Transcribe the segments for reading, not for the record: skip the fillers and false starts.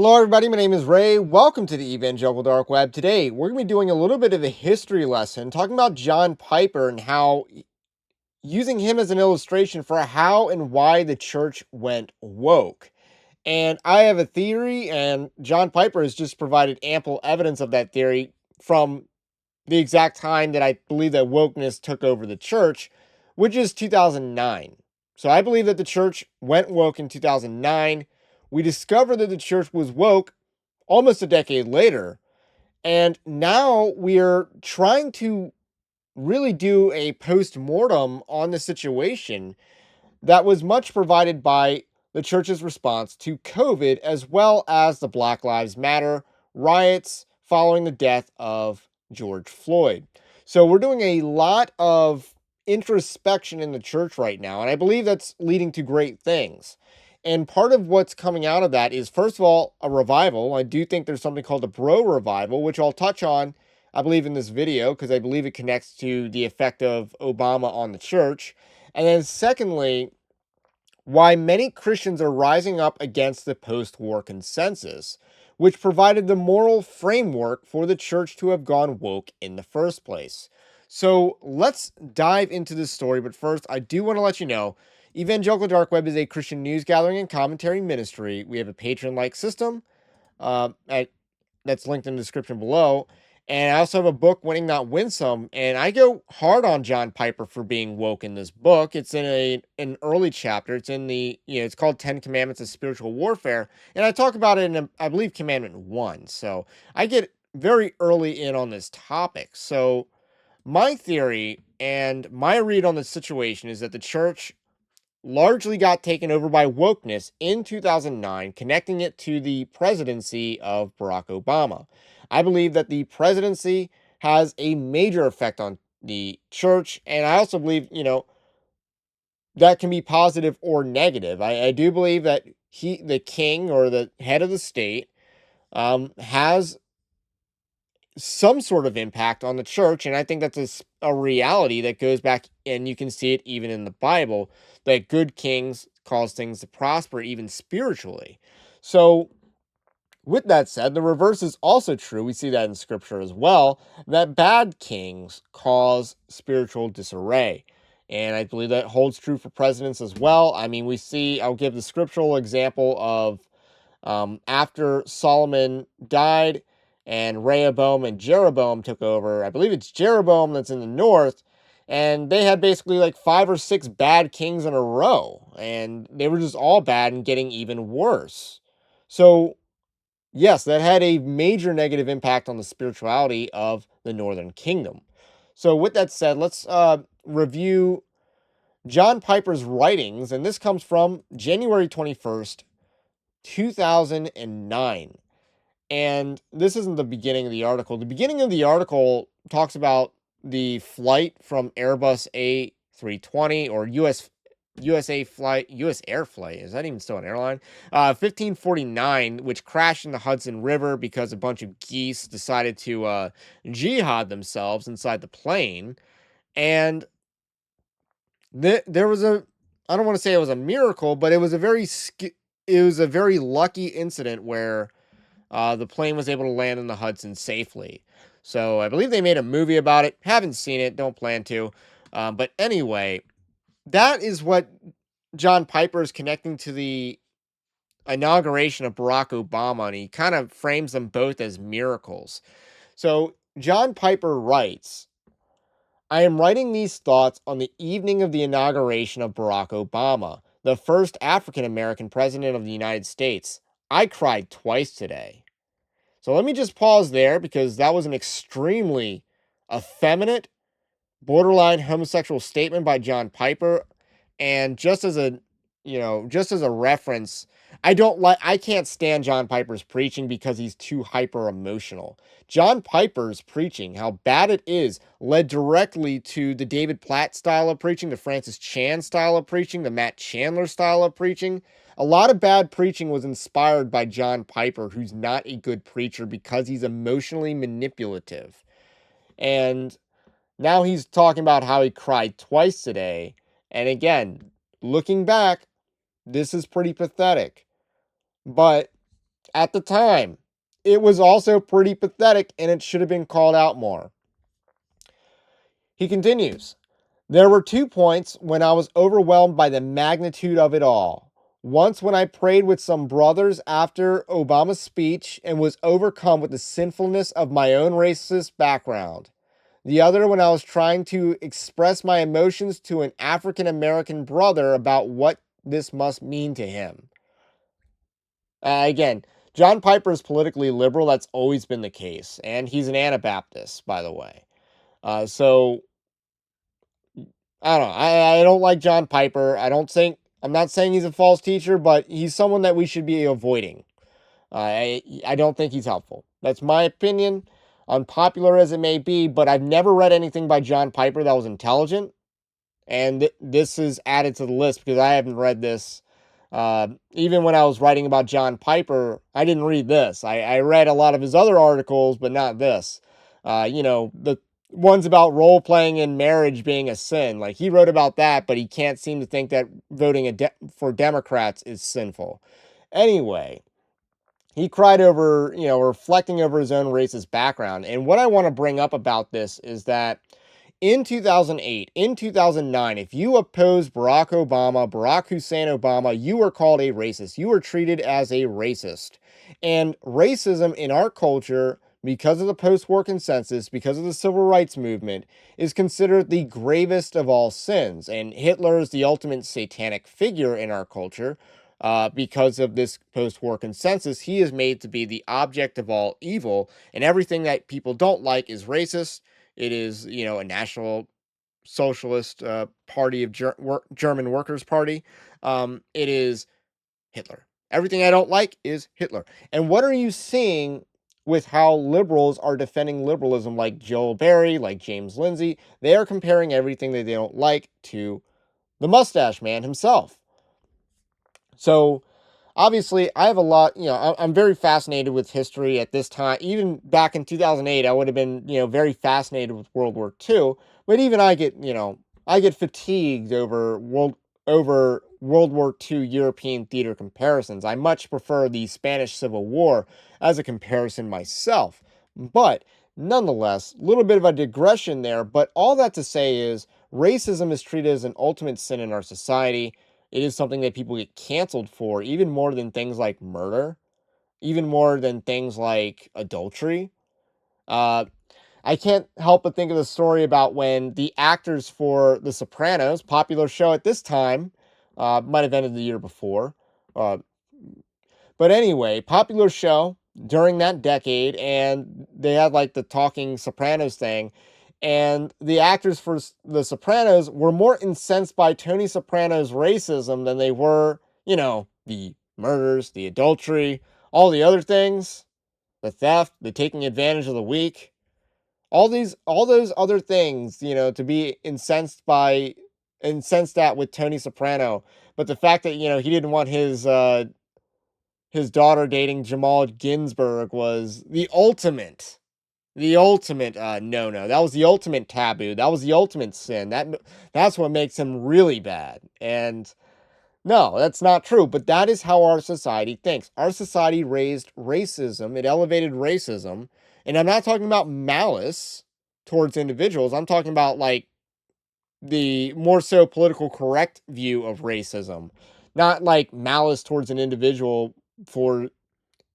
Hello, everybody. My name is Ray. Welcome to the Evangelical Dark Web. Today, we're going to be doing a little bit of a history lesson, talking about John Piper and how using him as an illustration for how and why the church went woke. And I have a theory, and John Piper has just provided ample evidence of that theory from the exact time that I believe that wokeness took over the church, which is 2009. So I believe that the church went woke in 2009. We discovered that the church was woke almost a decade later. And now we're trying to really do a post mortem on the situation that was much provided by the church's response to COVID, as well as the Black Lives Matter riots following the death of George Floyd. So we're doing a lot of introspection in the church right now, and I believe that's leading to great things. And part of what's coming out of that is, first of all, a revival. I do think there's something called a bro revival, which I'll touch on, I believe, in this video, because I believe it connects to the effect of Obama on the church. And then, secondly, why many Christians are rising up against the post war consensus, which provided the moral framework for the church to have gone woke in the first place. So let's dive into this story. But first, I do want to let you know Evangelical Dark Web is a Christian news gathering and commentary ministry. We have a patron like system at that's linked in the description below. And I also have a book, Winning Not Winsome, and I go hard on John Piper for being woke in this book. It's in an early chapter. It's in it's called 10 Commandments of Spiritual Warfare, and I talk about it in, I believe, Commandment 1. So I get very early in on this topic. So my theory and my read on the situation is that the church largely got taken over by wokeness in 2009, connecting it to the presidency of Barack Obama. I believe that the presidency has a major effect on the church, and I also believe, that can be positive or negative. I do believe that the king or the head of the state, has some sort of impact on the church. And I think that's a reality that goes back, and you can see it even in the Bible, that good kings cause things to prosper, even spiritually. So, with that said, the reverse is also true. We see that in scripture as well, that bad kings cause spiritual disarray. And I believe that holds true for presidents as well. I mean, I'll give the scriptural example of after Solomon died and Rehoboam and Jeroboam took over. I believe it's Jeroboam that's in the north, and they had basically like 5 or 6 bad kings in a row, and they were just all bad and getting even worse. So, yes, that had a major negative impact on the spirituality of the northern kingdom. So, with that said, let's review John Piper's writings, and this comes from January 21st, 2009. And this isn't the beginning of the article. The beginning of the article talks about the flight from Airbus A320 or US Air Flight. Is that even still an airline? 1549, which crashed in the Hudson River because a bunch of geese decided to jihad themselves inside the plane. And there was I don't want to say it was a miracle, but it was a very lucky incident where the plane was able to land in the Hudson safely. So I believe they made a movie about it. Haven't seen it, don't plan to. But anyway, that is what John Piper is connecting to the inauguration of Barack Obama, and he kind of frames them both as miracles. So John Piper writes, I am writing these thoughts on the evening of the inauguration of Barack Obama, the first African American president of the United States. I cried twice today. So let me just pause there because that was an extremely effeminate, borderline homosexual statement by John Piper. And just as a reference, I can't stand John Piper's preaching because he's too hyper emotional. John Piper's preaching, how bad it is, led directly to the David Platt style of preaching, the Francis Chan style of preaching, the Matt Chandler style of preaching. A lot of bad preaching was inspired by John Piper, who's not a good preacher because he's emotionally manipulative. And now he's talking about how he cried twice today. And again, looking back, this is pretty pathetic. But At the time, it was also pretty pathetic and it should have been called out more. He continues, there were 2 points when I was overwhelmed by the magnitude of it all. Once, when I prayed with some brothers after Obama's speech and was overcome with the sinfulness of my own racist background. The other, when I was trying to express my emotions to an African American brother about what this must mean to him. Again, John Piper is politically liberal. That's always been the case. And he's an Anabaptist, by the way. So I don't know. I don't like John Piper. I'm not saying he's a false teacher, but he's someone that we should be avoiding. I don't think he's helpful. That's my opinion, unpopular as it may be, but I've never read anything by John Piper that was intelligent. And this is added to the list because I haven't read this. Even when I was writing about John Piper, I didn't read this. I read a lot of his other articles, but not this. The ones about role playing in marriage being a sin. Like he wrote about that, but he can't seem to think that voting for Democrats is sinful. Anyway, he cried over, reflecting over his own racist background. And what I want to bring up about this is that in 2008, in 2009, if you opposed Barack Hussein Obama, you were called a racist. You were treated as a racist. And racism in our culture, because of the post war consensus, because of the civil rights movement, is considered the gravest of all sins. And Hitler is the ultimate satanic figure in our culture. Because of this post war consensus, he is made to be the object of all evil, and everything that people don't like is racist. It is, a National Socialist Party of German Workers' Party. It is Hitler. Everything I don't like is Hitler. And what are you seeing with how liberals are defending liberalism, like Joel Berry, like James Lindsay? They are comparing everything that they don't like to the mustache man himself. So obviously, I have a lot, I'm very fascinated with history at this time. Even back in 2008, I would have been, very fascinated with World War II. But even I get fatigued over World War II European theater comparisons. I much prefer the Spanish Civil War as a comparison myself. But nonetheless, a little bit of a digression there. But all that to say is racism is treated as an ultimate sin in our society. It is something that people get canceled for, even more than things like murder, even more than things like adultery. Uh, I can't help but think of the story about when the actors for The Sopranos, popular show at this time, might have ended the year before. Uh, but anyway, popular show during that decade, and they had like the talking Sopranos thing. And the actors for The Sopranos were more incensed by Tony Soprano's racism than they were, the murders, the adultery, all the other things, the theft, the taking advantage of the weak, all those other things, to be incensed at with Tony Soprano. But the fact that, he didn't want his daughter dating Jamal Ginsburg was the ultimate no. That was the ultimate taboo. That was the ultimate sin. That's what makes him really bad. And no, that's not true, but that is how our society thinks. Our society raised racism, it elevated racism, and I'm not talking about malice towards individuals. I'm talking about like the more so political correct view of racism, not like malice towards an individual for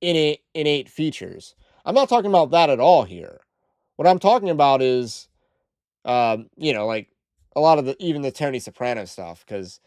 innate features. I'm not talking about that at all here. What I'm talking about is, like a lot of even the Tony Soprano stuff, because,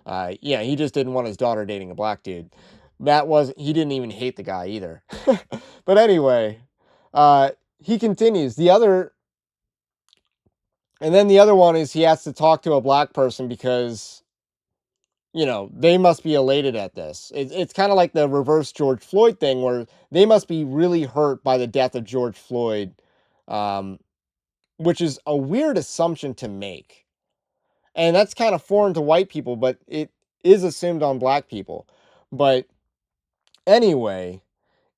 yeah, he just didn't want his daughter dating a black dude. He didn't even hate the guy either. But anyway, he continues. And then the other one is he has to talk to a black person because, they must be elated at this. It's kind of like the reverse George Floyd thing where they must be really hurt by the death of George Floyd, um, which is a weird assumption to make. And that's kind of foreign to white people, but it is assumed on black people. But anyway,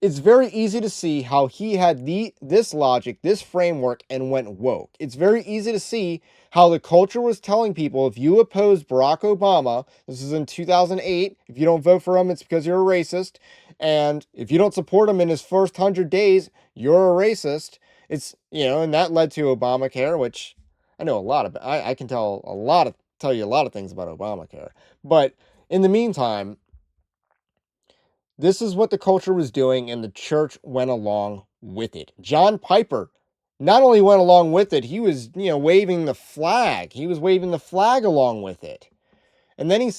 it's very easy to see how he had this logic, this framework, and went woke. It's very easy to see how the culture was telling people if you oppose Barack Obama, this is in 2008, if you don't vote for him, it's because you're a racist. And if you don't support him in his first 100 days, you're a racist. And that led to Obamacare, which I know a lot of, I can tell you a lot of things about Obamacare. But in the meantime, this is what the culture was doing, and the church went along with it. John Piper not only went along with it, he was, waving the flag. He was waving the flag along with it. And then he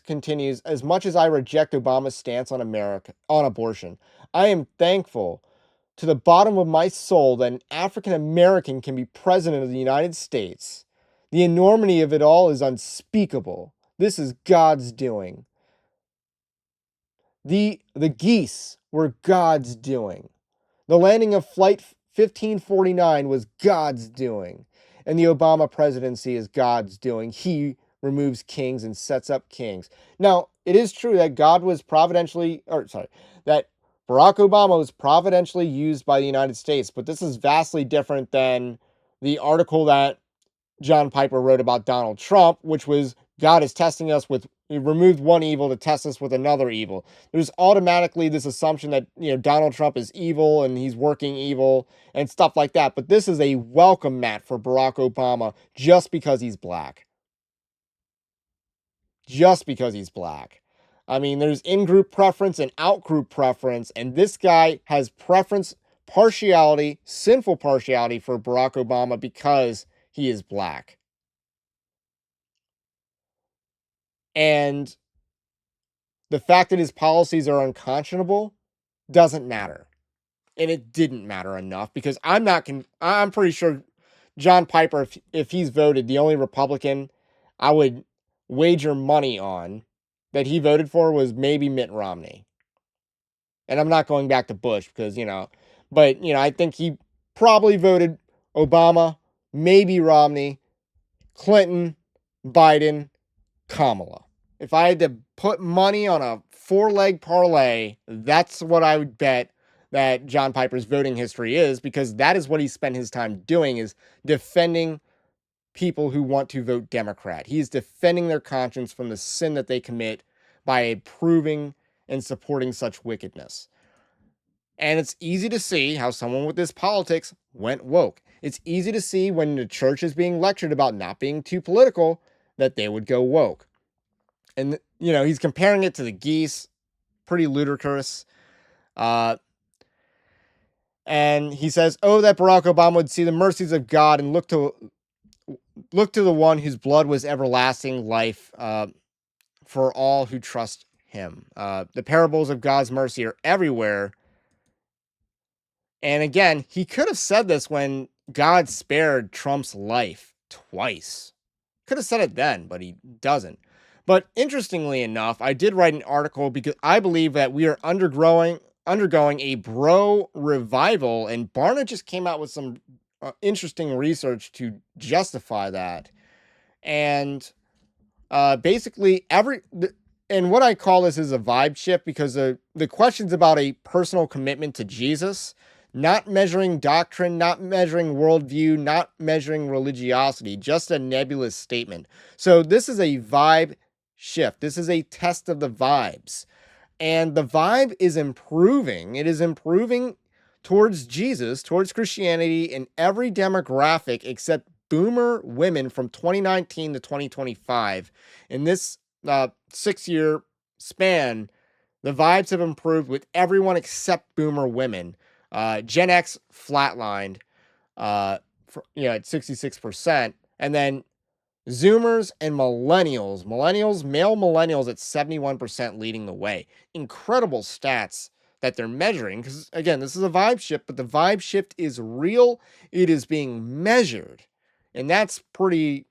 continues, as much as I reject Obama's stance on abortion, I am thankful to the bottom of my soul that an African American can be president of the United States. The enormity of it all is unspeakable. This is God's doing. The geese were God's doing. The landing of Flight 1549 was God's doing. And the Obama presidency is God's doing. He removes kings and sets up kings. Now, it is true that that Barack Obama was providentially used by the United States, but this is vastly different than the article that John Piper wrote about Donald Trump, which was God is testing us with, he removed one evil to test us with another evil. There's automatically this assumption that, Donald Trump is evil and he's working evil and stuff like that. But this is a welcome mat for Barack Obama just because he's black. Just because he's black. I mean, there's in-group preference and out-group preference, and this guy has partiality, sinful partiality for Barack Obama because he is black. And the fact that his policies are unconscionable doesn't matter. And it didn't matter enough because I'm pretty sure John Piper, if he's voted, the only Republican I would wager money on that he voted for was maybe Mitt Romney. And I'm not going back to Bush because, but, I think he probably voted Obama, maybe Romney, Clinton, Biden, Kamala. If I had to put money on a 4-leg parlay, that's what I would bet that John Piper's voting history is, because that is what he spent his time doing, is defending people who want to vote Democrat. He's defending their conscience from the sin that they commit by approving and supporting such wickedness. And it's easy to see how someone with this politics went woke. It's easy to see when the church is being lectured about not being too political that they would go woke. And, he's comparing it to the geese. Pretty ludicrous. And he says, oh, that Barack Obama would see the mercies of God and look to the one whose blood was everlasting life for all who trust him. The parables of God's mercy are everywhere. And again, he could have said this when God spared Trump's life twice. Could have said it then, but he doesn't. But interestingly enough, I did write an article because I believe that we are undergoing a bro revival, and Barna just came out with some interesting research to justify that. And basically and what I call this is a vibe shift, because the question's about a personal commitment to Jesus, not measuring doctrine, not measuring worldview, not measuring religiosity, just a nebulous statement. So this is a vibe shift. This is a test of the vibes. And the vibe is improving. It is improving towards Jesus, towards Christianity in every demographic except boomer women from 2019 to 2025. In this 6-year span, the vibes have improved with everyone except boomer women. Gen X flatlined, at 66%. And then Zoomers and male millennials at 71% leading the way. Incredible stats that they're measuring, because again, this is a vibe shift, but the vibe shift is real. It is being measured, and that's pretty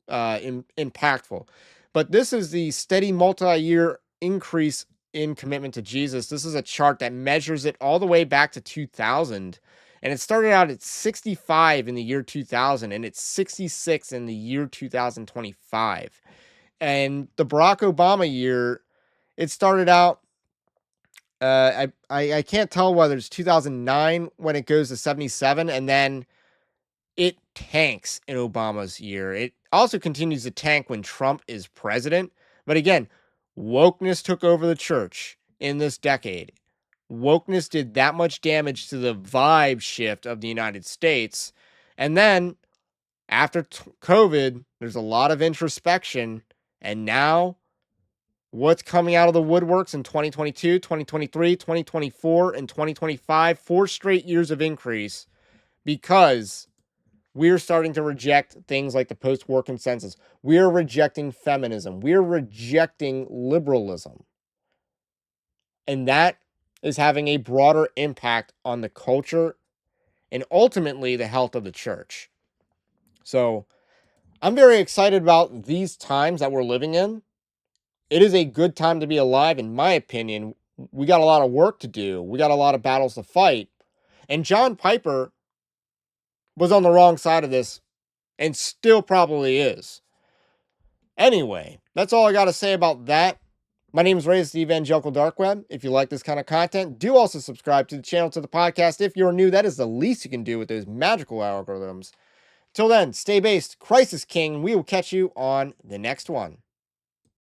impactful. But this is the steady multi-year increase in commitment to Jesus. This is a chart that measures it all the way back to 2000. And it started out at 65 in the year 2000, and it's 66 in the year 2025. And the Barack Obama year, it started out, I can't tell whether it's 2009 when it goes to 77, and then it tanks in Obama's year. It also continues to tank when Trump is president. But again, wokeness took over the church in this decade. wokeness did that much damage to the vibe shift of the United States. And then after COVID, there's a lot of introspection. And now what's coming out of the woodworks in 2022, 2023, 2024, and 2025, 4 straight years of increase because we're starting to reject things like the post-war consensus. We're rejecting feminism. We're rejecting liberalism. And that is having a broader impact on the culture and ultimately the health of the church. So I'm very excited about these times that we're living in. It is a good time to be alive, in my opinion. We got a lot of work to do, we got a lot of battles to fight. And John Piper was on the wrong side of this and still probably is. Anyway, that's all I got to say about that. My name is Ray, it's the Evangelical Dark Web. If you like this kind of content, do also subscribe to the channel, to the podcast. If you're new, that is the least you can do with those magical algorithms. Till then, stay based. Christ is King. We will catch you on the next one.